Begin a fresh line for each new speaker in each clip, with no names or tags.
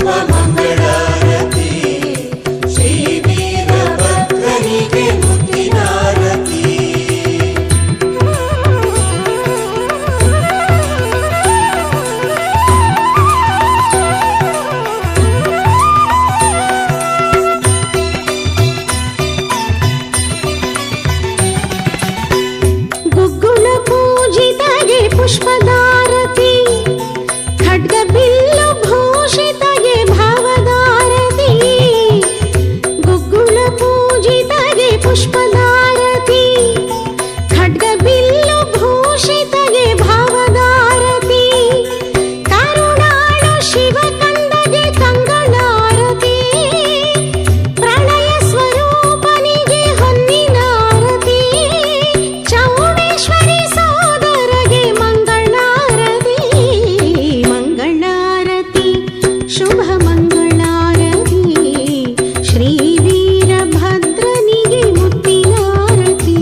ಮಂಗಳಾರತಿ ಶ್ರೀ ವೀರಭದ್ರನಿಗೆ ಮುತ್ತಿನಾರತಿ.
ಗುಗ್ಗುಳ ಪೂಜಿತಗೆ ಪುಷ್ಪದಾರತಿ, ಖಡ್ಗ ಬಿಲ್ಲು ಭೂಷಿತಗೆ ಭಾವದಾರತಿ. ಗುಗ್ಗುಳ ಪೂಜಿತಗೆ ಪುಷ್ಪದಾರತಿ, ಖಡ್ಗ ಬಿಲ್ಲು ಭೂಷಿತಗೆ ಭಾವದಾರತಿ. ಕರುಣಾಳು ಶಿವಕಂದಗೆ ಕಂಗಳಾರತಿ, ಪ್ರಳಯ ಸ್ವರೂಪನಿಗೆ ಹೊನ್ನಿನಾರತಿ. ಚೌಡೇಶ್ವರಿ ಸೋದರಗೆ ಮಂಗಳಾರತಿ, ಮಂಗಳಾರತಿ ಶುಭ ಮಂಗಳಾರತಿ. ಶ್ರೀ ವೀರಭದ್ರನಿಗೆ ಮುತ್ತಿನಾರತಿ,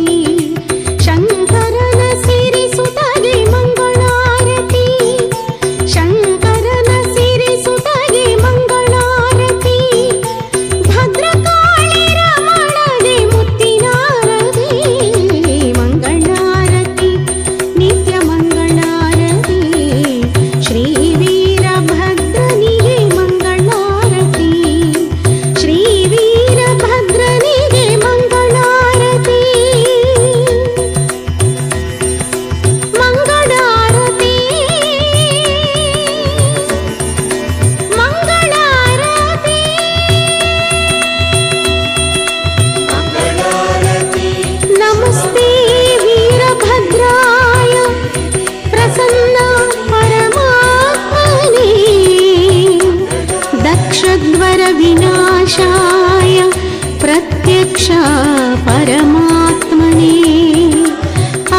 ಶಂಕರನ ಸಿರಿಸುತಗೆ ಮಂಗಳಾರತಿ. ಶಂಕರನ ಸಿರಿಸುತಗೆ ಮಂಗಳಾರತಿ. ಭದ್ರಕಾಳಿ ರಮಣಗೆ ಮುತ್ತಿನಾರತಿ, ಮಂಗಳಾರತಿ ನಿತ್ಯ ಮಂಗಳಾರತಿ. ಶ್ರೀ ವೀರಭದ್ರನಿಗೆ ಮಂಗಳಾರತಿ, ಶ್ರೀ ವೀರಭದ್ರನಿಗೆ ಮಂಗಳಾರತಿ. ಮಂಗಳಾರತಿ ಮಂಗಳಾರತಿ.
ಮಂಗಳಾರತಿ
ನಮಸ್ತೆ ವೀರಭದ್ರಾಯ ಪ್ರಸನ್ನ ಪರಮಾತ್ಮನೇ, ದಕ್ಷದ್ವರ ವಿನಾಶಾಯ ಪ್ರತ್ಯಕ್ಷ ಪರಮಾತ್ಮನೇ,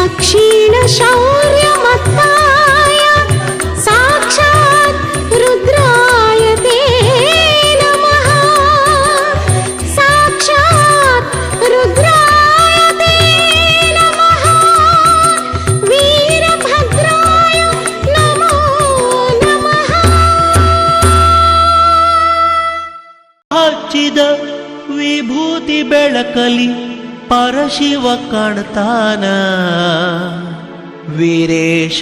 ಅಕ್ಷೀಣ ಶೌರ್ಯ ಮತ್ತಾಯ ಸಾಕ್ಷಾತ್ ರುದ್ರಾಯ ತೇ ನಮಃ. ಸಾಕ್ಷಾತ್ ರುದ್ರಾಯ ತೇ ನಮಃ. ವೀರಭದ್ರಾಯ ನಮೋ ನಮಃ.
ಹಚ್ಚಿದ ವಿಭೂತಿ ಬೆಳಕಲಿ ಪರಶಿವ ಕಾಣ್ತಾನ, ವೀರೇಶ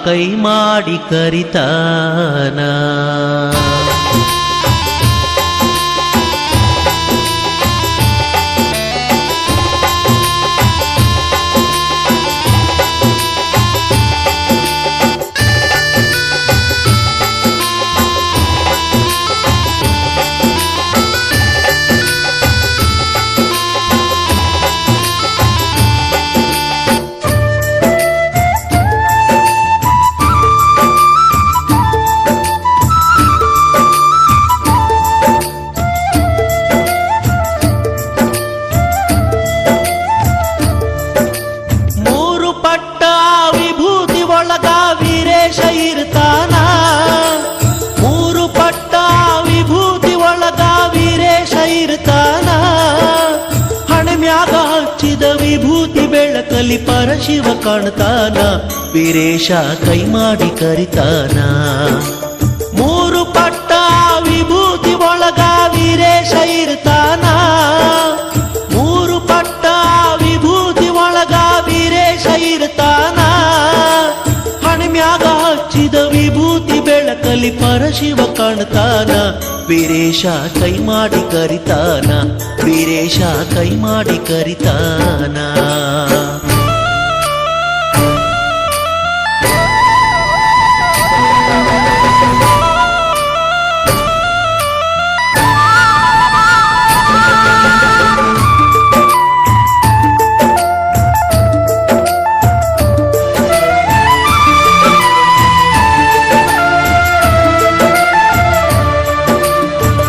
ಕೈ ಮಾಡಿ ಕರಿತಾನ. ಮೂರು ಪಟ್ಟ ವಿಭೂತಿ ಒಳಗ ವೀರೇಶ ಇರ್ತಾನ, ಮೂರು ಪಟ್ಟ ವಿಭೂತಿ ಒಳಗ ವೀರೇಶ ಇರ್ತಾನ. ಹಣಮ್ಯಾಗ ಹಚ್ಚಿದ ವಿಭೂತಿ ಬೆಳಕಲಿ ಪರಶಿವ ಕಾಣ್ತಾನ, ವೀರೇಶ ಕೈ ಮಾಡಿ ಕರಿತಾನ. ಮೂರು ಪಟ್ಟ ವಿಭೂತಿ ಒಳಗ ವೀರೇಶ ಇರ್ತಾನ, ಮೂರು ಪಟ್ಟ ವಿಭೂತಿ ಒಳಗ ವೀರೇಶ ಇರ್ತಾನ. ಹಣಮ್ಯಾಗ ಹಚ್ಚಿದ ವಿಭೂತಿ ಬೆಳಕಲಿ ಪರಶಿವ ಕಾಣ್ತಾನ, ವೀರೇಶ ಕೈ ಮಾಡಿ ಕರಿತಾನ, ವೀರೇಶ ಕೈ ಮಾಡಿ ಕರಿತಾನ.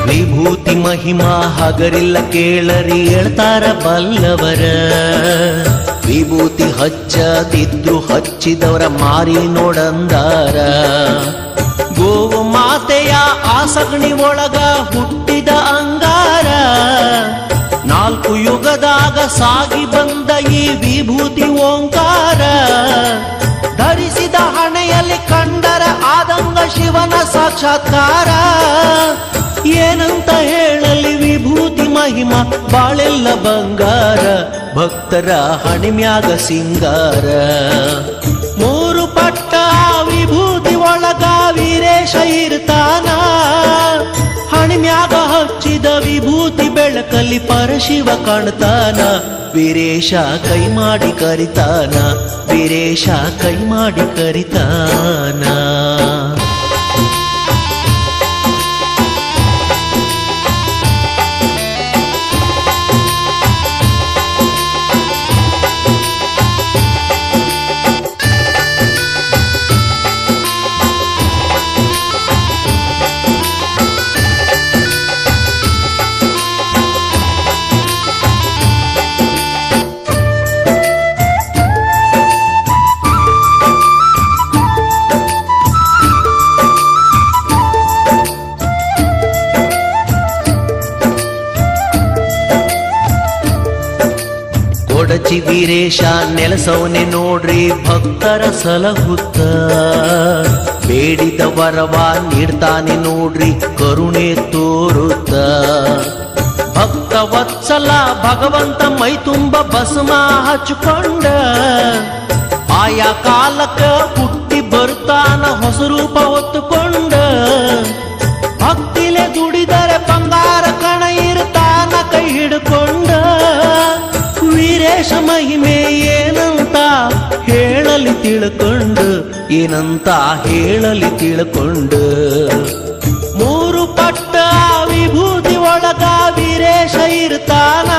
ವಿಭೂತಿ ಮಹಿಮಾ ಹಗರಿಲ್ಲ ಕೇಳರಿ ಹೇಳ್ತಾರ ಬಲ್ಲವರ. ವಿಭೂತಿ ಹಚ್ಚದಿದ್ರು ಹಚ್ಚಿದವರ ಮಾರಿ ನೋಡಂದಾರ. ಗೋವು ಮಾತೆಯ ಆಸಗಣಿ ಒಳಗ ಹುಟ್ಟಿದ ಅಂಗಾರ, ನಾಲ್ಕು ಯುಗದಾಗ ಸಾಗಿ ಬಂದ ಈ ವಿಭೂತಿ ಓಂಕಾರ. ಧರಿಸಿದ ಹಣೆಯಲ್ಲಿ ಕಂಡರ ಆದಂಗ ಶಿವನ ಸಾಕ್ಷಾತ್ಕಾರ. ಬಾಳೆಲ್ಲ ಬಂಗಾರ ಭಕ್ತರ ಹಣಿಮ್ಯಾಗ ಸಿಂಗಾರ ಮೂರು ಪಟ್ಟ ವಿಭೂತಿ ಒಳಗ ವೀರೇಶ ಇರ್ತಾನ ಹಣಿಮ್ಯಾಗ ಹಚ್ಚಿದ ವಿಭೂತಿ ಬೆಳಕಲ್ಲಿ ಪರಶಿವ ಕಾಣ್ತಾನ ವೀರೇಶ ಕೈ ಮಾಡಿ ಕರಿತಾನ ವೀರೇಶ ಕೈ ಮಾಡಿ ಕರಿತಾನ ಕೊಡಚಿ ವೀರೇಶ ನೆಲಸವನೆ ನೋಡ್ರಿ ಭಕ್ತರ ಸಲಹುತ್ತ ಬೇಡಿದ ವರವ ನೀಡ್ತಾನೆ ನೋಡ್ರಿ ಕರುಣೆ ತೋರುತ್ತ ಭಕ್ತ ವತ್ಸಲ ಭಗವಂತ ಮೈ ತುಂಬ ಭಸ್ಮ ಹಚ್ಕೊಂಡ ಆಯಾ ಕಾಲಕ್ಕ ಹುಟ್ಟಿ ಬರ್ತಾನ ಹೊಸ ರೂಪ ಹೊತ್ತುಕೊಂಡ ಭಕ್ತಿಲೆ ದುಡಿದರೆ ಬಂಗಾರ ಕಣ ಇರ್ತಾನ ಕೈ ಹಿಡ್ಕೊಂಡ ವೀರೇಶ ಮಹಿಮೆ ಏನಂತ ಹೇಳಲಿ ತಿಳ್ಕೊಂಡು ಏನಂತ ಹೇಳಲಿ ತಿಳ್ಕೊಂಡು ಮೂರು ಪಟ್ಟ ವಿಭೂತಿ ಒಳಗ ವೀರೇಶ ಇರ್ತಾನ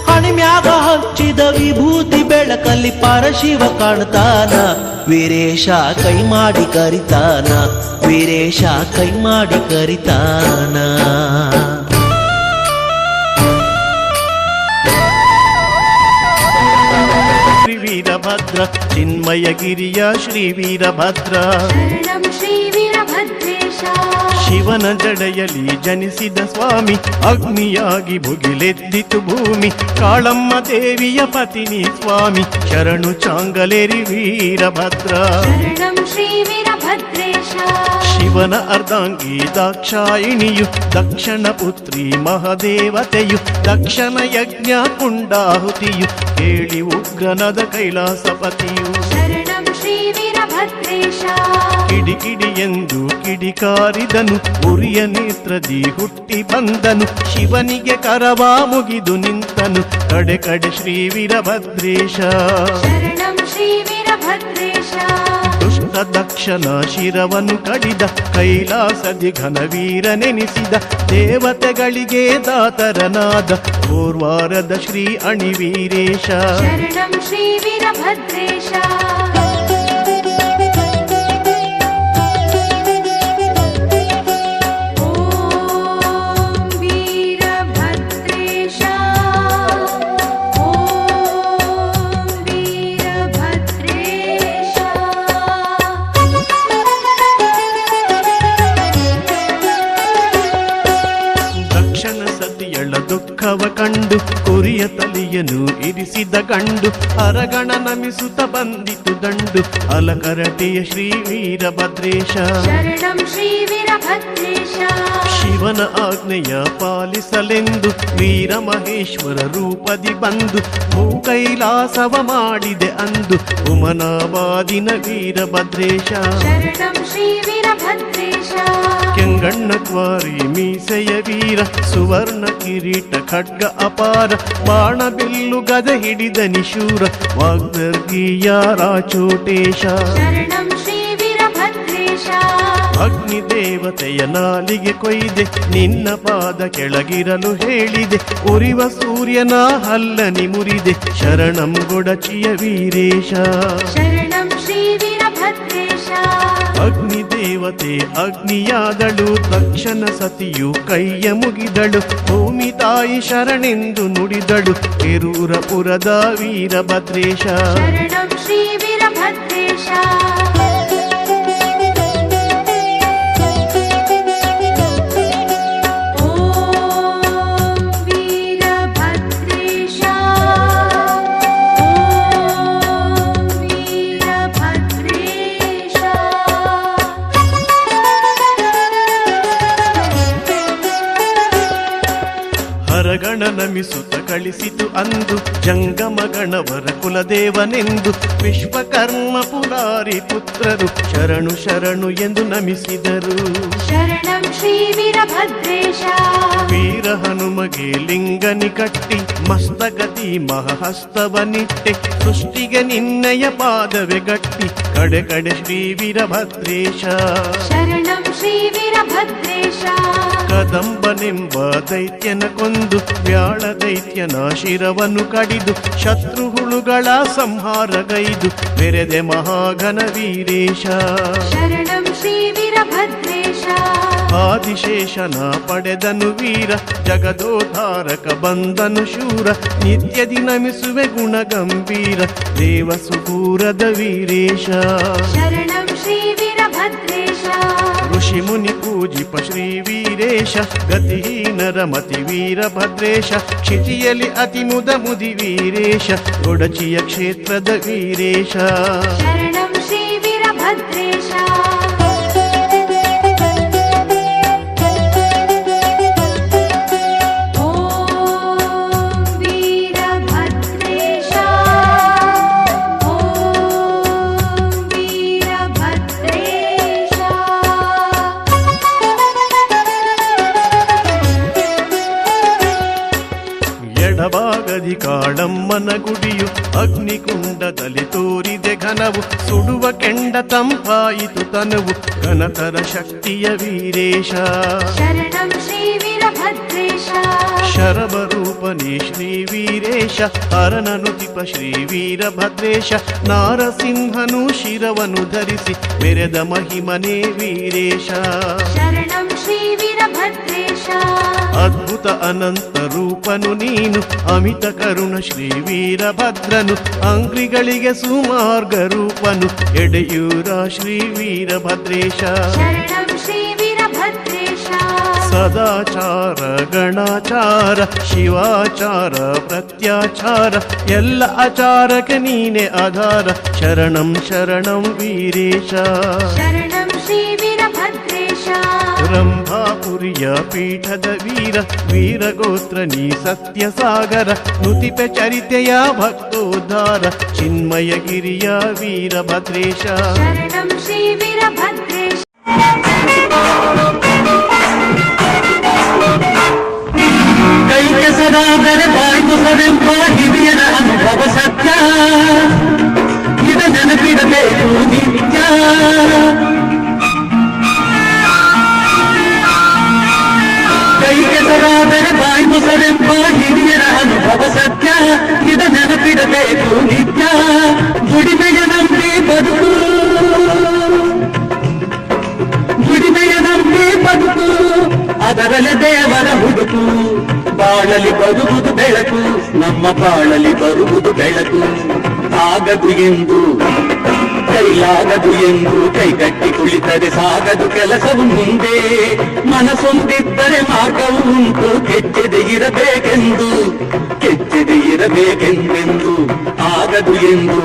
ಹಣಿಮ್ಯಾಗ ಹಚ್ಚಿದ ವಿಭೂತಿ ಬೆಳಕಲ್ಲಿ ಪರಶಿವ ಕಾಣ್ತಾನ ವೀರೇಶ ಕೈ ಮಾಡಿ ಕರಿತಾನ ವೀರೇಶ ಕೈ ಮಾಡಿ ಕರಿತಾನ
ವೀರಭದ್ರ ಚಿನ್ಮಯಗಿರಿಯ ಶ್ರೀ ವೀರಭದ್ರ
ಶರಣಂ ಶ್ರೀ ವೀರಭದ್ರೇಶ
ಶಿವನ ಜಡೆಯಲ್ಲಿ ಜನಿಸಿದ ಸ್ವಾಮಿ ಅಗ್ನಿಯಾಗಿ ಭುಗಿಲೆದ್ದಿತು ಭೂಮಿ ಕಾಳಮ್ಮ ದೇವಿಯ ಪತಿನಿ ಸ್ವಾಮಿ ಶರಣು ಚಾಂಗಲೇರಿ ವೀರಭದ್ರ
ಶರಣಂ ಶ್ರೀ ವೀರಭದ್ರೇಶ
ಶಿವನ ಅರ್ಧಾಂಗಿ ದಾಕ್ಷಾಯಿಣಿಯು ದಕ್ಷಿಣ ಪುತ್ರಿ ಮಹಾದೇವತೆಯು ದಕ್ಷಿಣ ಯಜ್ಞ ಕುಂಡಾಹುತಿಯು ಕೇಳಿ ಉಗ್ರನದ ಕೈಲಾಸಪತಿಯು
ಶರಣಂ ಶ್ರೀ ವೀರಭದ್ರೇಶ
ಕಿಡಿಕಿಡಿ ಎಂದು ಕಿಡಿಕಾರಿದನು ಉರಿಯ ನೇತ್ರದಿ ಹುಟ್ಟಿ ಬಂದನು ಶಿವನಿಗೆ ಕರವ ಮುಗಿದು ನಿಂತನು ಕಡೆ ಕಡೆ ಶ್ರೀ ವೀರಭದ್ರೇಶ
ಶರಣಂ ಶ್ರೀ ವೀರಭದ್ರೇಶ
ದುಷ್ಟ ದಕ್ಷನ ಶಿರವನ್ನು ಕಡಿದ ಕೈಲಾಸದಿ ಘನವೀರನೆನಿಸಿದ ದೇವತೆಗಳಿಗೆ ದಾತರನಾದ ಪೂರ್ವಾರದ ಶ್ರೀ ಅಣಿವೀರೇಶ
ಶರಣಂ ಶ್ರೀ ವೀರಭದ್ರೇಶ ಓಂ ವೀರಭದ್ರೇಶ ಓಂ ವೀರಭದ್ರೇಶ
ದಕ್ಷನ ಸತಿಯಳ ದುಃಖವ ಕಂಡು ಕುರಿಯ ತಲೆಯನ್ನು ಇರಿಸಿದ ಗಂಡು ಅರಗಣ ನಮಿಸುತ್ತ ಬಂದಿತು ದಂಡು ಅಲಕರಟೆಯ ಶ್ರೀ ವೀರಭದ್ರೇಶ
ಶರಣಂ ಶ್ರೀ ವೀರಭದ್ರೇಶ
ಶಿವನ ಆಜ್ಞೆಯ ಪಾಲಿಸಲೆಂದು ವೀರ ಮಹೇಶ್ವರ ರೂಪದಿ ಬಂದು ಭೂಕೈಲಾಸವ ಮಾಡಿದೆ ಅಂದು ಉಮನಾಬಾದಿನ ವೀರಭದ್ರೇಶ
ಶರಣಂ ಶ್ರೀ ವೀರಭದ್ರೇಶ
ಕೆಂಗಣ್ಣ ಕ್ವಾರಿ ಮೀಸೆಯ ವೀರ ಸುವರ್ಣ ಕಿರೀಟ ಖಡ್ಗ ಅಪಾರ ಬಾಣ ಬಿಲ್ಲು ಗದ ಹಿಡಿದ ನಿಶೂರ ವಾಗ್ದರ್ಗೀಯ ರಾಚೋಟೇಶ
ಶರಣಂ ಶ್ರೀ ವೀರಭದ್ರೇಶ
ಅಗ್ನಿ ದೇವತೆಯ ನಾಲಿಗೆ ಕೊಯ್ದೆ ನಿನ್ನ ಪಾದ ಕೆಳಗಿರಲು ಹೇಳಿದೆ ಉರಿವ ಸೂರ್ಯನ ಹಲ್ಲನಿ ಮುರಿದೆ ಶರಣಂ ಗೊಡಚಿಯ ವೀರೇಶ
ಶರಣಂ ಶ್ರೀ ವೀರಭದ್ರೇಶ
ಅಗ್ನಿ ದೇವತೆ ಅಗ್ನಿಯಾದಳು ತಕ್ಷಣ ಸತಿಯು ಕೈಯ ಮುಗಿದಳು ಭೂಮಿ ತಾಯಿ ಶರಣೆಂದು ನುಡಿದಳು ಕೆರೂರಪುರದ ವೀರಭದ್ರೇಶ
ಶರಣಂ ಶ್ರೀ ವೀರಭದ್ರೇಶ ಓಂ ವೀರಭದ್ರೇಶ ಓಂ ವೀರಭದ್ರೇಶ
ಹರ ನರಗಣ ನಮಿಸುತ್ತ ಕಳಿಸಿತು ಅಂದು ಜಂಗಮ ಗಣವರ ಕುಲದೇವನೆಂದು ವಿಶ್ವಕರ್ಮ ಪುರಾರಿ ಪುತ್ರರು ಶರಣು ಶರಣು ಎಂದು ನಮಿಸಿದರು.
ಶರಣಂ ಶ್ರೀ ವೀರಭದ್ರೇಶ
ವೀರ ಹನುಮಗೆ ಲಿಂಗನಿ ಕಟ್ಟಿ ಮಸ್ತಗತಿ ಮಹಹಸ್ತವನಿಟ್ಟೆ ಸೃಷ್ಟಿಗೆ ನಿನ್ನಯ ಪಾದವೆ ಗಟ್ಟಿ ಕಡೆ ಕಡೆ ಶ್ರೀ ವೀರಭದ್ರೇಶ.
ಶರಣಂ ಶ್ರೀ ವೀರಭದ್ರೇಶ
ಕದಂಬನೆಂಬ ದೈತ್ಯನ ಕೊಂದು ವ್ಯಾಳ ದೈತ್ಯನ ಶಿರವನ್ನು ಕಡಿದು ಶತ್ರು ಹುಳುಗಳ ಸಂಹಾರಗೈದು ಮೆರೆದೆ ಮಹಾಘನ ವೀರೇಶ.
ಶರಣಂ ಶ್ರೀ ವೀರಭದ್ರೇಶ
ಆದಿಶೇಷನ ಪಡೆದನು ವೀರ ಜಗದೋದ್ಧಾರಕ ಬಂದನು ಶೂರ ನಿತ್ಯದಿ ನಮಿಸುವೆ ಗುಣ ಗಂಭೀರ ದೇವ ಸುಪೂರದ ವೀರೇಶ.
ಶರಣಂ ಶ್ರೀ ವೀರಭದ್ರೇಶ
ಋಷಿ ಮುನಿ ಪೂಜಿಪ ಶ್ರೀ ವೀರೇಶ ಗತಿಹೀನರ ಮತಿ ವೀರಭದ್ರೇಶ ಕ್ಷಿತಿಯಲ್ಲಿ ಅತಿ ಮುದ ಮುದಿ ವೀರೇಶ ಗೊಡಚಿಯ ಕ್ಷೇತ್ರದ ವೀರೇಶ.
ಶರಣಂ ಶ್ರೀ ವೀರಭದ್ರೇಶ ಓಂ ವೀರಭದ್ರೇಶ ಓಂ ವೀರಭದ್ರೇಶ.
ಎಡಭಾಗದಿ ಕಾಳಮ್ಮನ ಗುಡಿಯು ಅಗ್ನಿಕುಂಡದಲ್ಲಿ ತೋರಿದೆ ಘನವು ಸುಡುವ ಕೆಂಡ ತಂಪಾಯಿತು ತನವು ಘನತರ ಶಕ್ತಿಯ ವೀರೇಶ.
ಶರಣಂ ಶ್ರೀ ವೀರಭದ್ರೇಶ
ಶರಭರೂಪನೇ ಶ್ರೀ ವೀರೇಶ ಹರನನುತಿಪ ಶ್ರೀ ವೀರಭದ್ರೇಶ ನಾರಸಿಂಹನು ಶಿರವನ್ನು ಧರಿಸಿ ಮೆರೆದ ಮಹಿಮನೇ ವೀರೇಶ.
ಶರಣಂ ಶ್ರೀ ವೀರಭದ್ರೇಶ
ಅದ್ಭುತ ಅನಂತ ರೂಪನು ನೀನು ಅಮಿತ ಕರುಣ ಶ್ರೀ ವೀರಭದ್ರನು ಅಂಗ್ರಿಗಳಿಗೆ ಸುಮಾರ್ಗ ರೂಪನು ಎಡೆಯೂರ ಶ್ರೀ ವೀರಭದ್ರೇಶ.
ಶರಣಂ ಶ್ರೀ ವೀರಭದ್ರೇಶ
ಸದಾಚಾರ ಗಣಾಚಾರ ಶಿವಾಚಾರ ಪ್ರತ್ಯಾಚಾರ ಎಲ್ಲ ಆಚಾರಕ್ಕೆ ನೀನೆ ಆಧಾರ ಶರಣಂ ಶರಣಂ ವೀರೇಶ.
ಶರಣಂ ಶ್ರೀ ವೀರಭದ್ರೇಶ
ರಂಭಾಪುರಿಯ ಪೀಠದ ವೀರ ವೀರಗೋತ್ರ ನೀ ಸತ್ಯ ಸಾಗರ ನುತಿಪೆ ಚರಿತೆಯ ಭಕ್ತೋದ್ಧಾರ ಚಿನ್ಮಯಗಿರಿಯ ವೀರಭದ್ರೇಶ.
ಶರಣಂ ಶ್ರೀ ವೀರಭದ್ರೇಶ
ಕೈ ಕೆಸರಾದರೆ ಬಾಯಿ ಮೊಸರೆಂಬ ಹಿರಿಯರ ಅನುಭವ ಸತ್ಯ ಇದ ನೆನಪಿಡಬೇಕು ನಿತ್ಯ. ಕೈ ಕೆಸರಾದರೆ ಬಾಯಿ ಮೊಸರೆಂಬ ಹಿರಿಯರ ಅನುಭವ ಸತ್ಯ ಇದ ನೆನಪಿಡಬೇಕು ನಿತ್ಯ. ದುಡಿಮೆಯ ನಂಬಿ ಬದುಕು ದುಡಿಮೆಯ ನಂಬಿ ಬದುಕು ಅದರಲ್ಲಿ ದೇವರ ಹುಡುಕು ಬಾಳಲಿ ಬರುವುದು ಬೆಳಕು ನಮ್ಮ ಬಾಳಲಿ ಬರುವುದು ಬೆಳಕು. ಆಗದು ಎಂದು ಕೈಲಾಗದು ಎಂದು ಕೈಗಟ್ಟಿ ಕುಳಿತರೆ ಸಾಗದು ಕೆಲಸವು ಮುಂದೆ ಮನಸೊಂದಿದ್ದರೆ ಮಾರ್ಗವು ಉಂಟು ಕೆಚ್ಚದೆ ಇರಬೇಕೆಂದು ಕೆಚ್ಚದೆ ಇರಬೇಕೆಂದೆಂದು ಆಗದು ಎಂದು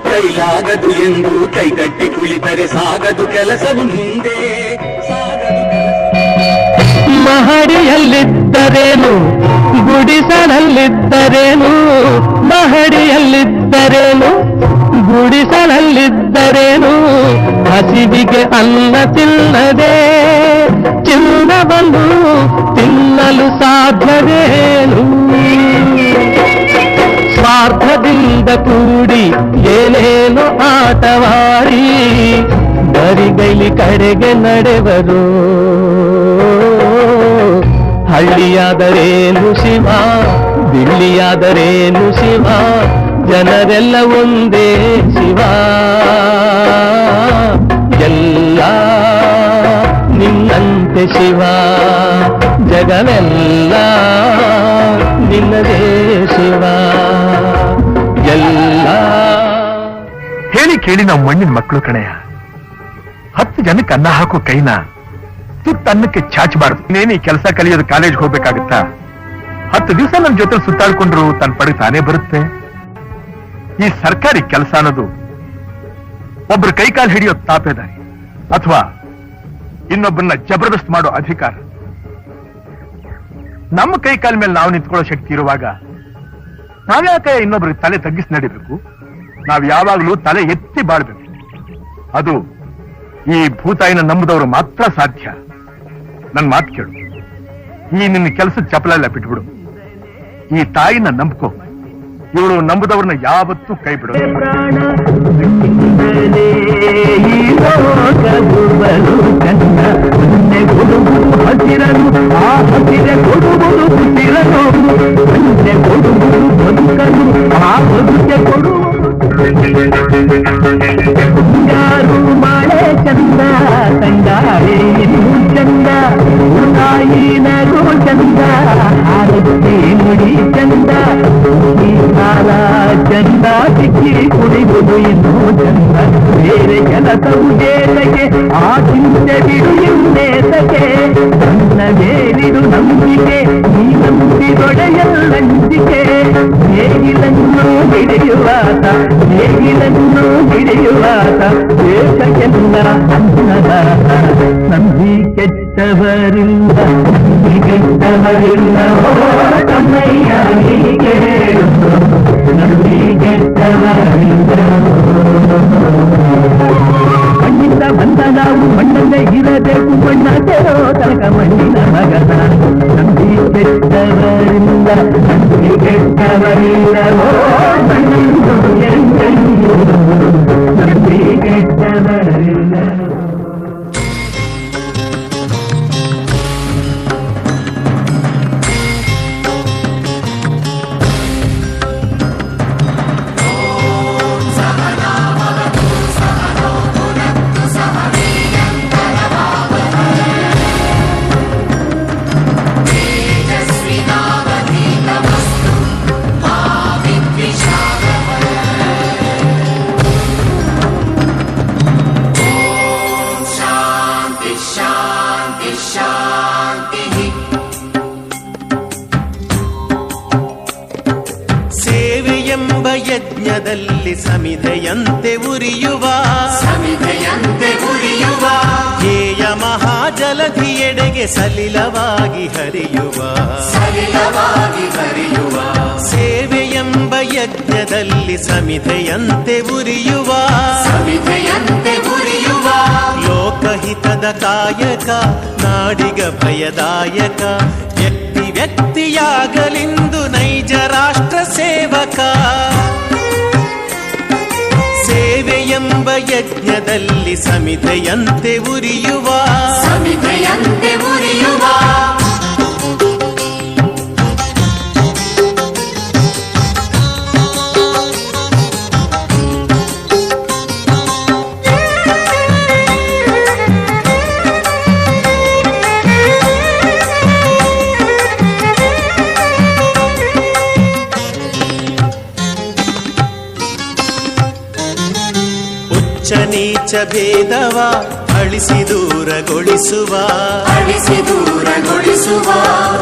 ಕೈಲಾಗದು ಎಂದು ಕೈಗಟ್ಟಿ ಕುಳಿತರೆ ಸಾಗದು ಕೆಲಸವು ಮುಂದೆ ಸಾಗದು ಮಹಡಿಯಲ್ಲಿದ್ದರೇನು ಗುಡಿಸಲಲ್ಲಿದ್ದರೇನು ಮಹಡಿಯಲ್ಲಿದ್ದರೇನು ಗುಡಿಸಲಲ್ಲಿದ್ದರೇನು ಹಸಿವಿಗೆ ಅನ್ನ ತಿನ್ನದೆ ಚಿನ್ನವನ್ನು ತಿನ್ನಲು ಸಾಧ್ಯವೇನು. ಸ್ವಾರ್ಥದಿಂದ ಕೂಡಿ ಏನೇನು ಆಟವಾಡಿ ಬರಿಗೈಲಿ ಕಡೆಗೆ ನಡೆವರು. ಹಳ್ಳಿಯಾದರೇನು ಶಿವ ದಿಳ್ಳಿಯಾದರೇನು ಶಿವ ಜನರೆಲ್ಲ ಒಂದೇ ಶಿವ. ಎಲ್ಲ ನಿನ್ನಂತೆ ಶಿವ ಜಗವೆಲ್ಲ ನಿನ್ನದೇ ಶಿವ ಎಲ್ಲ.
ಹೇಳಿ ಕೇಳಿ ನಾವು ಮಣ್ಣಿನ ಮಕ್ಕಳು ಕಣೆಯ. 10 ಜನಕ್ಕೆ ಅನ್ನ ಹಾಕೋ ಕೈನ ತುತ್ತನ್ನಕ್ಕೆ ಚಾಚಬಾರ್ದು. ನೀನು ಈ ಕೆಲಸ ಕಲಿಯೋದು ಕಾಲೇಜ್ಗೆ ಹೋಗ್ಬೇಕಾಗತ್ತಾ? 10 ದಿವಸ ನನ್ನ ಜೊತೆ ಸುತ್ತಾಡ್ಕೊಂಡ್ರು ತನ್ನ ಪಡೆಗೆ ತಾನೇ ಬರುತ್ತೆ. ಈ ಸರ್ಕಾರಿ ಕೆಲಸ ಅನ್ನೋದು ಒಬ್ರು ಕೈಕಾಲು ಹಿಡಿಯೋ ತಾಪೇದಾರಿ ಅಥವಾ ಇನ್ನೊಬ್ಬರನ್ನ ಜಬರ್ದಸ್ತ್ ಮಾಡೋ ಅಧಿಕಾರ. ನಮ್ಮ ಕೈ ಕಾಲ ಮೇಲೆ ನಾವು ನಿಂತ್ಕೊಳ್ಳೋ ಶಕ್ತಿ ಇರುವಾಗ ನಾವ್ಯಾಕೆ ಇನ್ನೊಬ್ರಿಗೆ ತಲೆ ತಗ್ಗಿಸಿ ನಡಿಬೇಕು? ನಾವ್ ಯಾವಾಗ್ಲೂ ತಲೆ ಎತ್ತಿ ಬಾಳ್ಬೇಕು. ಅದು ಈ ಭೂತಾಯಿನ ನಂಬುದವರು ಮಾತ್ರ ಸಾಧ್ಯ. ನನ್ ಮಾತು ಕೇಳು, ಈ ನಿನ್ನ ಕೆಲಸದ ಚಪಲೆಲ್ಲ ಬಿಟ್ಬಿಡು. ಈ ತಾಯಿನ ನಂಬ್ಕೋ. ಇವಳು ನಂಬುದವ್ರನ್ನ ಯಾವತ್ತೂ ಕೈ ಬಿಡು.
ಹಸಿರನು ಆ ಹಸಿರೆ ಕೊಡುವುದು ಹುಸಿರನು, ಸಂಜೆ ಕೊಡುವುದು ಬದುಕನು ಆ ಬದುಕೆ ಕೊಡುವುದು. ಯಾರು ಮಳೆ ಚಂದ ತಂಗಾಳೆ ಇನ್ನೂ ಚಂದ, ತಾಯಿ ನಗು ಚಂದ ಆರತಿ ನುಡಿ ಚಂದ, ಈ ಕಾಲ ಚಂದ ಸಿಕ್ಕಿ ಕುಡಿಯುವುದು ಇನ್ನೂ ಚಂದ. ಬೇರೆ ಕೆಲಸವು ದೇಶಕ್ಕೆ ಆ ಚಿಂತೆ ಬಿಡು ಇನ್ನೇತಕ್ಕೆ, ನನ್ನ ಮೇಲಿಡು ನಂಬಿಕೆ ಈ ನಂಬಿದೊಡೆಯಲ್ಲಂಜಿಕೆ. ನೇಗಿಲನ್ನು ಹಿಡಿಯುವಾತ ನೇಗಿಲನ್ನು ಹಿಡಿಯುವಾತ ದೇಶಕ್ಕೆಲ್ಲ ಅನ್ನದಾತ. ನಂಬಿ ಕೆಟ್ಟವರಿಲ್ಲ ನಂಬಿ ಕೆಟ್ಟವರಿಲ್ಲ ಓ ತಮ್ಮಯ್ಯ ಹೀಗೆ ಹೇಳು, ನಂಬಿ ಕೆಟ್ಟವರಿಲ್ಲ. ಮಣ್ಣಿಂದ ಬಂದ ನಾವು ಮಣ್ಣಲ್ಲೇ ಇರಬೇಕು, ಮಣ್ಣ ತೆರೋ ತನಕ ಮಣ್ಣಿನ ಮಗನ. ನಂಬಿ ಕೆಟ್ಟವರಿಲ್ಲ ನಂಬಿ ಕೆಟ್ಟವರಿಲ್ಲ ಓ ಮಣ್ಣು ಎಂದೆಂದು, ನಂಬಿ ಕೆಟ್ಟವರಿಲ್ಲ.
ಯಜ್ಞದಲ್ಲಿ ಸಮಿಧೆಯಂತೆ ಉರಿಯುವ ಧ್ಯೇಯ ಮಹಾಜಲಧಿಯೆಡೆಗೆ ಸಲಿಲವಾಗಿ ಹರಿಯುವ ಸೇವೆಯೆಂಬ ಯಜ್ಞದಲ್ಲಿ ಸಮಿಧೆಯಂತೆ ಉರಿಯುವ ಲೋಕಹಿತದ ಕಾಯಕ ನಾಡಿಗ ಭಯದಾಯಕ, ವ್ಯಕ್ತಿ ವ್ಯಕ್ತಿಯಾಗಲಿಂದು ನೈಜ ರಾಷ್ಟ್ರ ಸೇವಕ. ಸೇವೆಯೆಂಬ ಯಜ್ಞದಲ್ಲಿ ಸಮಿಧೆಯಂತೆ ಉರಿಯುವ ನೀಚ ಭೇದವ ಅಳಿಸಿ ದೂರಗೊಳಿಸುವ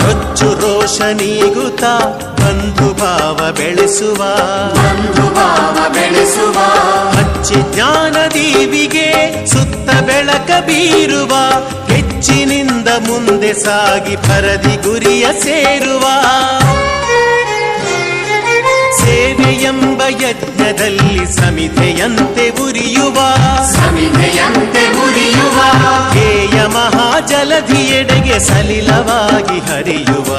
ರೊಚ್ಚು ರೋಷ ನೀಗುತ್ತ ಬಂಧು ಭಾವ ಬೆಳೆಸುವ ಹಚ್ಚಿ ಜ್ಞಾನ ದೀವಿಗೆ ಸುತ್ತ ಬೆಳಕ ಬೀರುವ, ಹೆಚ್ಚಿನಿಂದ ಮುಂದೆ ಸಾಗಿ ಪರದಿ ಗುರಿಯ ಸೇರುವ. ಸೇವೆಯೆಂಬ ಯಜ್ಞದಲ್ಲಿ ಸಮಿಧೆಯಂತೆ ಉರಿಯುವ ಧ್ಯೇಯ ಮಹಾಜಲಧಿಯೆಡೆಗೆ ಸಲಿಲವಾಗಿ ಹರಿಯುವ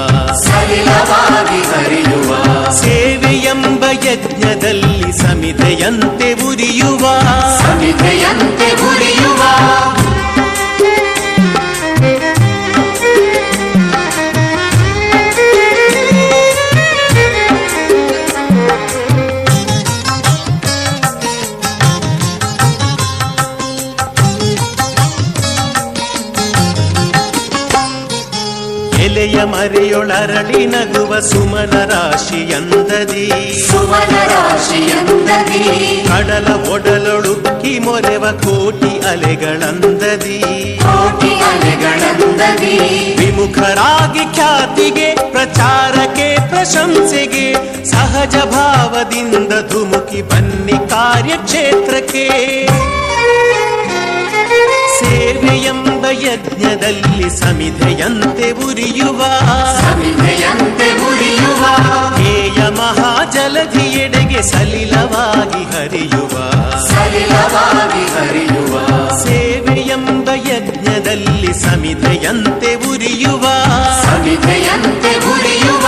ಸೇವೆಯೆಂಬ ಯಜ್ಞದಲ್ಲಿ ಸಮಿಧೆಯಂತೆ ಉರಿಯುವ ಎಲೆಯ ಮರೆಯೊಳರಳಿ ನಗುವ ಸುಮನ ರಾಶಿಯಂದದಿ ಕಡಲ ಒಡಲೊಳುಕ್ಕಿ ಮೊರೆವ ಕೋಟಿ ಅಲೆಗಳಂದದಿ ವಿಮುಖರಾಗಿ ಖ್ಯಾತಿಗೆ ಪ್ರಚಾರಕ್ಕೆ ಪ್ರಶಂಸೆಗೆ ಸಹಜ ಭಾವದಿಂದ ಧುಮುಕಿ ಬನ್ನಿ ಕಾರ್ಯಕ್ಷೇತ್ರಕ್ಕೆ. ಸೇವೆಯೆಂಬ ಯಜ್ಞದಲ್ಲಿ ಸಮಿಧೆಯಂತೆ ಉರಿಯುವ
ಸಮಿಧೆಯಂತೆ ಉರಿಯುವ
ಹೇಯ ಮಹಾಜಲಧಿಯೆಡೆಗೆ ಸಲಿಲವಾಗಿ ಹರಿಯುವ
ಸಲಿಲವಾಗಿ ಹರಿಯುವ
ಸೇವೆಯೆಂಬ ಯಜ್ಞದಲ್ಲಿ ಸಮಿಧೆಯಂತೆ ಉರಿಯುವ
ಸಮಿಧೆಯಂತೆ ಉರಿಯುವ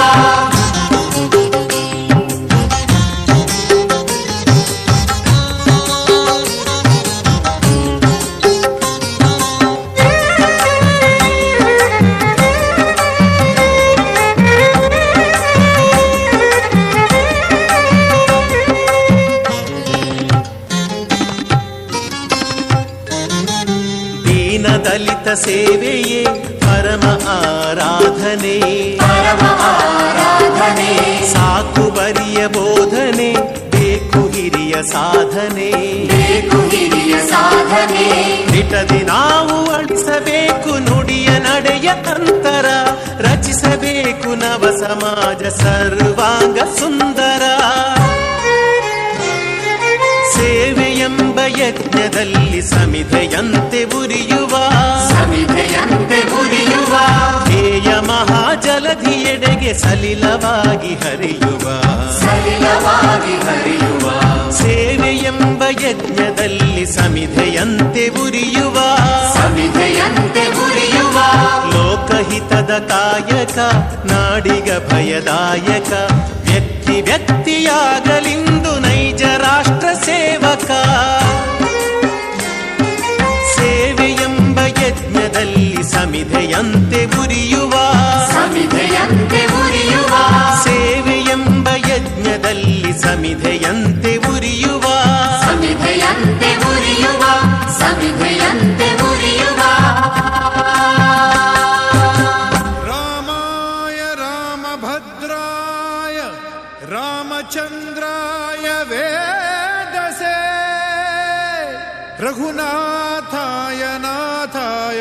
ದಲಿತ ಸೇವೆಯೇ ಪರಮ ಆರಾಧನೆ
ಪರಮ ಆರಾಧನೆ
ಸಾಕು ಬರಿಯ ಬೋಧನೆ ಬೇಕು ಹಿರಿಯ ಸಾಧನೆ
ಬೇಕು ಹಿರಿಯ ಸಾಧನೆ
ದಿಟದಿ ನಾವು ಅಳಿಸಬೇಕು ನುಡಿಯ ನಡೆಯ ಅಂತರ ರಚಿಸಬೇಕು ನವ ಸಮಾಜ ಸರ್ವಾಂಗ ಸುಂದರ ಸೇವೆಯೆಂಬ ಯಜ್ಞದಲ್ಲಿ ಸಮಿಧೆಯಂತೆ ಉರಿಯುವ
ಸಮಿಧೆಯಂತೆ ಉರಿಯುವ
ಹೇಯ ಮಹಾಜಲಧಿಯೆಡೆಗೆ ಸಲಿಲವಾಗಿ ಹರಿಯುವ
ಸಲಿಲವಾಗಿ ಹರಿಯುವ
ಸೇವೆಯೆಂಬ ಯಜ್ಞದಲ್ಲಿ ಸಮಿಧೆಯಂತೆ ಉರಿಯುವ
ಸಮಿಧೆಯಂತೆ ಉರಿಯುವ
ಲೋಕಹಿತದ ಕಾಯಕ ನಾಡಿಗ ಭಯದಾಯಕ ವ್ಯಕ್ತಿ ವ್ಯಕ್ತಿಯಾಗಲಿಂದು ನೈಜ ರಾಷ್ಟ್ರ ಸೇವಕ ಸೇವೆಯೆಂಬ ಯಜ್ಞದಲ್ಲಿ ಸಮಿಧೆಯಂತೆ ಉರಿಯುವ
ಸಮಿಧೆಯಂತೆ ಉರಿಯುವ
ಸೇವೆಯೆಂಬ ಯಜ್ಞದಲ್ಲಿ ಸಮಿಧೆಯಂತೆ ಉರಿಯುವ
ಸಮಿಧೆಯಂತೆ ಉರಿಯುವ ಸಮಿಧೆಯಂತೆ ಉರಿಯುವ
ರಾಮಾಯ ರಾಮಭದ್ರಾಯ ರಾಮಚಂದ್ರಾಯ ವೇದಸೇ ರಘುನಾಥಾಯ ನಾಥಾಯ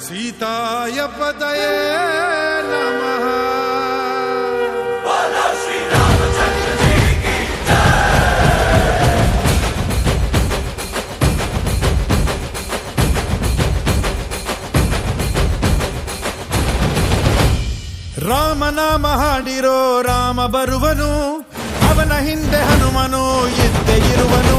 ಸೀತಾಯ ಪತಯೇ ನಮಃ. ರಾಮನಾಮ ಹಾಡಿರೋ ರಾಮ ಬರುವನು, ಅವನ ಹಿಂದೆ ಹನುಮನು ಇದ್ದೇ ಇರುವನು.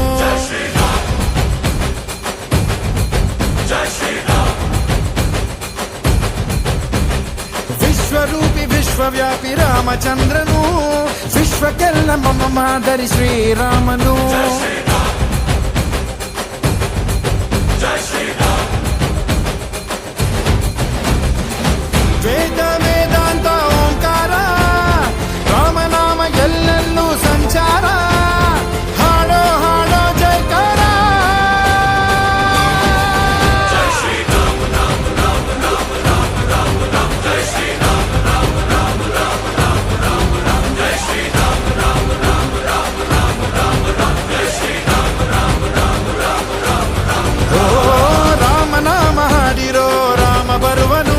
ವಿಶ್ವರೂಪಿ ವಿಶ್ವವ್ಯಾಪಿ ರಾಮಚಂದ್ರನು, ವಿಶ್ವಕ್ಕೆಲ್ಲ ಮಮ ಮಾದರಿ ಶ್ರೀರಾಮನು. ವೇದ ವೇದಾಂತ ಓಂಕಾರ, ರಾಮನಾಮ ಎಲ್ಲೆಲ್ಲೂ ಸಂಚಾರ. ಹಾಡೋ ಹಾಡೋ ಜಯಕಾರ. ಓ ರಾಮನಾಮ ಹಾಡಿರೋ ರಾಮ ಬರುವನು,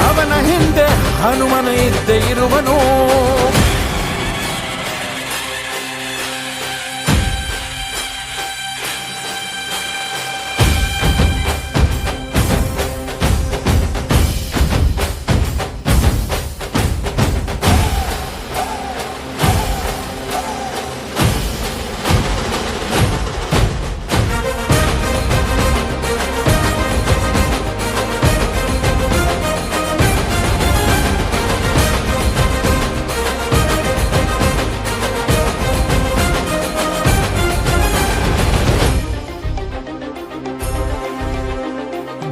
ಅವನ ಹಿಂದೆ ಹನುಮನು ಇದ್ದೇ ಇರುವನು.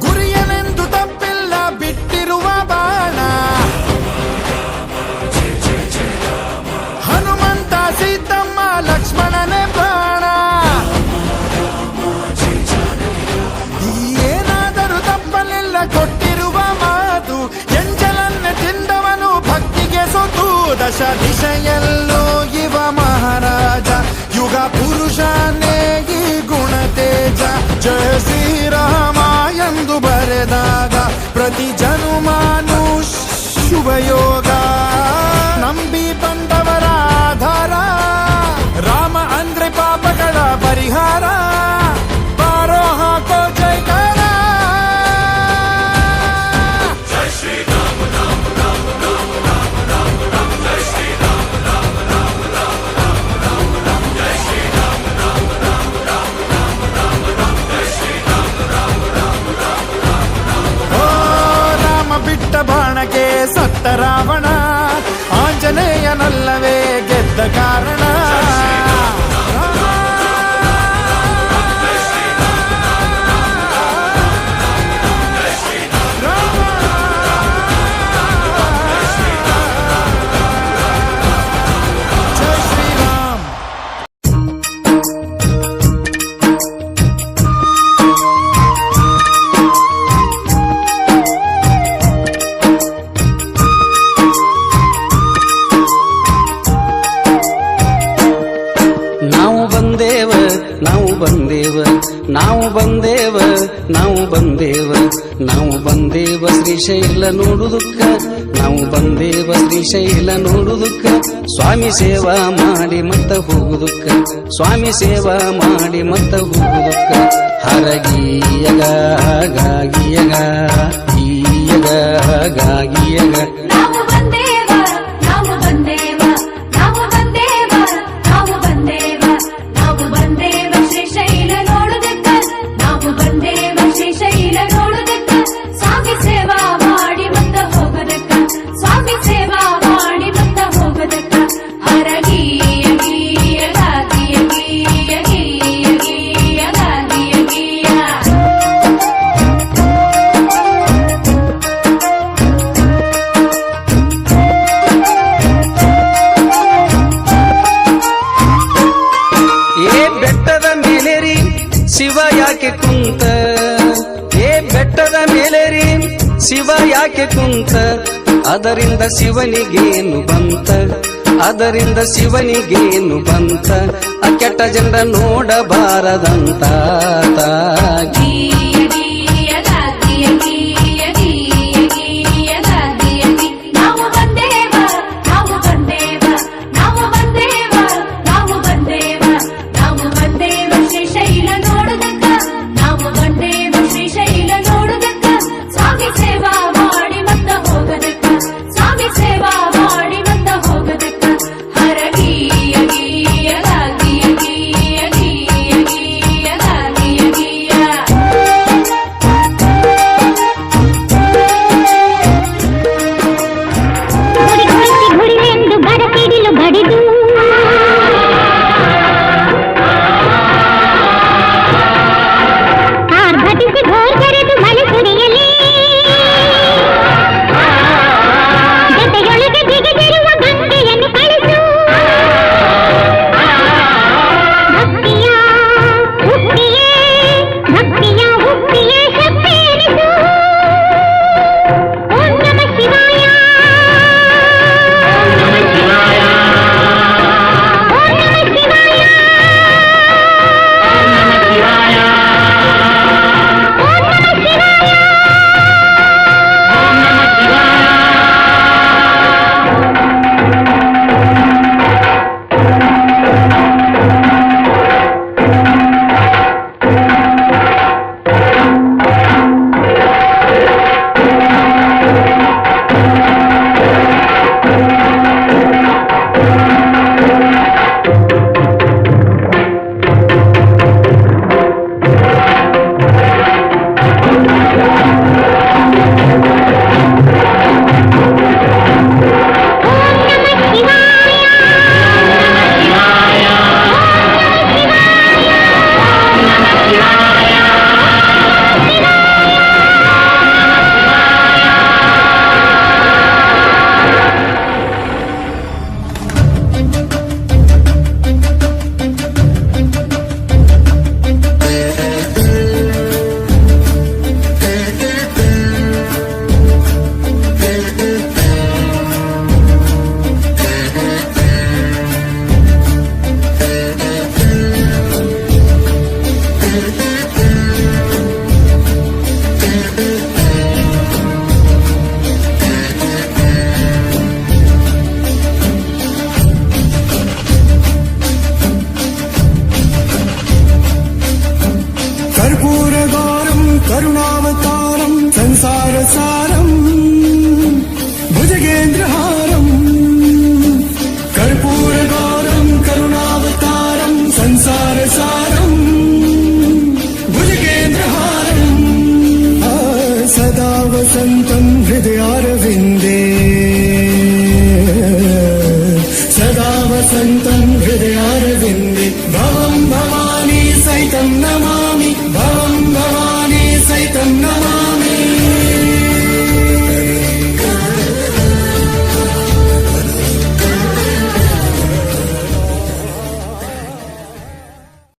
ಗುರಿಯನೆಂದು ತಪ್ಪಿಲ್ಲ ಬಿಟ್ಟಿರುವ ಬಾಣ, ಹನುಮಂತ ಸೀತಮ್ಮ ಲಕ್ಷ್ಮಣನೇ ಪ್ರಾಣ. ಏನಾದರೂ ತಪ್ಪಲಿಲ್ಲ ಕೊಟ್ಟಿರುವ ಮಾತು, ಎಂಜಲನ್ನೇ ತಿಂದವನು ಭಕ್ತಿಗೆ ಸೊತು. ದಶ ದಿಶೆಯಲ್ಲೂ ಇವ ಮಹಾರಾಜ, ಯುಗ ಪುರುಷನೇ ಈ ಗುಣ ತೇಜ. ಜಯ ಶ್ರೀರಾಮ ಎಂದು ಬರೆದಾಗ ಪ್ರತಿ ಜನುಮಾನು ಶುಭಯೋಗ. ನಂಬಿ ಬಂದವರ ಆಧಾರ, ರಾಮ ಅಂದ್ರೆ ಪಾಪಗಳ ಪರಿಹಾರ. ಬಾರೋ ಹಾಕೋ ಜೈಕಾರ. ಸತ್ತ ರಾವಣ ಆಂಜನೇಯನಲ್ಲವೇ ಗೆದ್ದ ಕಾರಣ ಜೈ ಶ್ರೀರಾಮ್.
ನಾವು ಬಂದೇವ ನಾವು ಬಂದೇವ ನಾವು ಬಂದೇವ ನಾವು ಬಂದೇವ ನಾವು ಬಂದೇವ ಶ್ರೀಶೈಲ ನೋಡುವುದಕ್ಕ ನಾವು ಬಂದೇವ ಶ್ರೀಶೈಲ ನೋಡುವುದಕ್ಕ ಸ್ವಾಮಿ ಸೇವಾ ಮಾಡಿ ಮತ್ತ ಹೋಗುವುದಕ್ಕ ಸ್ವಾಮಿ ಸೇವಾ ಮಾಡಿ ಮತ್ತ ಹೋಗುವುದಕ್ಕ ಹರಗೀಯಗ ಗಾಗಿಯಗ ಈಯಗ ಗಾಗಿಯಗ
ನಾವು ಬಂದೇವ ನಾವು ಬಂದೇವ ನಾವು ಬಂದೇವ ನಾವು ಬಂದೇವ ನಾವು ಬಂದೇವ ಶ್ರೀಶೈಲ ನೋಡುದಕ್ಕ ನಾವು ಬಂದೇವ ಶ್ರೀಶೈಲ ನೋಡುದಕ್ಕ ಸ್ವಾಮಿ ಸೇವಾ ಮಾಡಿ ಮತ್ತ ಹೋಗೋದಕ್ಕ ಸ್ವಾಮಿ ಸೇವಾ ಮಾಡಿ ಮತ್ತ ಹೋಗೋದಕ್ಕ ಹರಗೀಯ ಗೀಯ ಗಾಗಿಯ ಗೀಯ ಗೀಯ ಗೀಯ ಗಾಗಿಯ ಗೀಯ
ಏ ಬೆಟ್ಟದ ಮೇಲೆ ರೀ ಶಿವ ಯಾಕೆ ಕುಂತ ಏ ಬೆಟ್ಟದ ಮೇಲೆ ರೀ ಶಿವ ಯಾಕೆ ಕುಂತ ಅದರಿಂದ ಶಿವನಿಗೇನು ಬಂತ ಅದರಿಂದ ಶಿವನಿಗೇನು ಬಂತ ಆ ಕೆಟ್ಟ ಜನರ ನೋಡಬಾರದಂತ ತಾಗಿ